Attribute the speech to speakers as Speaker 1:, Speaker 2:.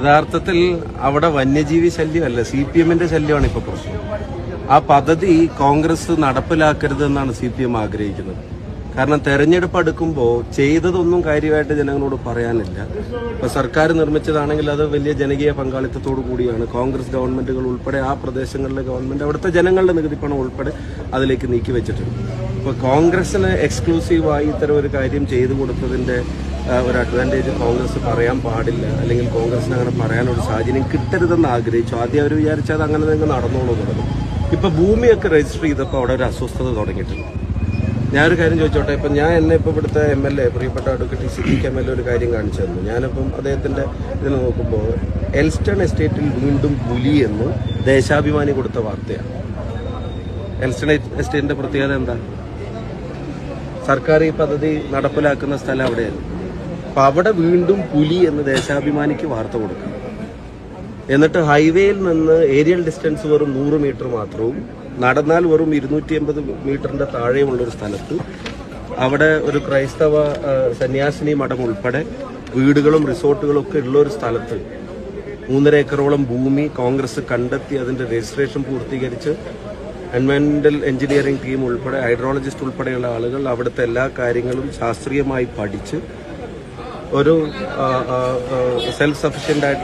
Speaker 1: യഥാർത്ഥത്തിൽ അവിടെ വന്യജീവി ശല്യമല്ല, CPM-ന്റെ ശല്യമാണ് ഇപ്പൊ പ്രശ്നം. ആ പദ്ധതി കോൺഗ്രസ് നടപ്പിലാക്കരുതെന്നാണ് CPM ആഗ്രഹിക്കുന്നത്. കാരണം തെരഞ്ഞെടുപ്പ് അടുക്കുമ്പോൾ ചെയ്തതൊന്നും കാര്യമായിട്ട് ജനങ്ങളോട് പറയാനില്ല. ഇപ്പൊ സർക്കാർ നിർമ്മിച്ചതാണെങ്കിൽ അത് വലിയ ജനകീയ പങ്കാളിത്തത്തോടു കൂടിയാണ്. കോൺഗ്രസ് ഗവൺമെന്റുകൾ ഉൾപ്പെടെ ആ പ്രദേശങ്ങളിലെ ഗവൺമെന്റ് അവിടുത്തെ ജനങ്ങളുടെ നികുതി പണം ഉൾപ്പെടെ അതിലേക്ക് നീക്കി വെച്ചിട്ടുണ്ട്. ഇപ്പൊ കോൺഗ്രസിന് എക്സ്ക്ലൂസീവായി ഇത്തരം ഒരു കാര്യം ചെയ്തു കൊടുത്തതിന്റെ ഒരു അഡ്വാൻറ്റേജ് കോൺഗ്രസ് പറയാൻ പാടില്ല, അല്ലെങ്കിൽ കോൺഗ്രസിന് അങ്ങനെ പറയാനൊരു സാഹചര്യം കിട്ടരുതെന്ന് ആഗ്രഹിച്ചു. ആദ്യം അവർ വിചാരിച്ചാൽ അത് അങ്ങനെ തന്നെ നടന്നോളൂ എന്നുള്ളത്. ഇപ്പൊ ഭൂമിയൊക്കെ രജിസ്റ്റർ ചെയ്തപ്പോൾ അവിടെ ഒരു അസ്വസ്ഥത തുടങ്ങിയിട്ടുണ്ട്. ഞാനൊരു കാര്യം ചോദിച്ചോട്ടെ, ഇപ്പം എന്നെ ഇപ്പോൾ ഇവിടുത്തെ MLA പ്രിയപ്പെട്ട അഡ്വക്കേറ്റ് സിദ്ദീഖ് MLA ഒരു കാര്യം കാണിച്ചു തന്നു. ഞാനിപ്പം അദ്ദേഹത്തിന്റെ ഇതിൽ നോക്കുമ്പോൾ എൽസ്റ്റൺ എസ്റ്റേറ്റിൽ വീണ്ടും പുലി എന്ന് ദേശാഭിമാനി കൊടുത്ത വാർത്തയാണ്. എൽസ്റ്റൺ എസ്റ്റേറ്റിന്റെ പ്രത്യേകത എന്താ? സർക്കാർ ഈ പദ്ധതി നടപ്പിലാക്കുന്ന സ്ഥലം അവിടെയാണ്. അപ്പൊ അവിടെ വീണ്ടും പുലി എന്ന് ദേശാഭിമാനിക്ക് വാർത്ത കൊടുക്കും. എന്നിട്ട് ഹൈവേയിൽ നിന്ന് ഏരിയൽ ഡിസ്റ്റൻസ് വെറും 100 മീറ്റർ മാത്രവും നടന്നാൽ വെറും 250 മീറ്ററിന്റെ താഴെയുള്ളൊരു സ്ഥലത്ത് അവിടെ ഒരു ക്രൈസ്തവ സന്യാസിനി മഠം ഉൾപ്പെടെ വീടുകളും റിസോർട്ടുകളും ഒക്കെ ഉള്ള ഒരു സ്ഥലത്ത് 3.5 ഏക്കറോളം ഭൂമി കോൺഗ്രസ് കണ്ടെത്തി അതിന്റെ രജിസ്ട്രേഷൻ പൂർത്തീകരിച്ച് എൻവയറൺമെന്റൽ എഞ്ചിനീയറിംഗ് ടീം ഉൾപ്പെടെ ഹൈഡ്രോളജിസ്റ്റ് ഉൾപ്പെടെയുള്ള ആളുകൾ അവിടുത്തെ എല്ലാ കാര്യങ്ങളും ശാസ്ത്രീയമായി പഠിച്ച് ഒരു സെൽഫ് സഫിഷ്യന്റ് ആയിട്ട്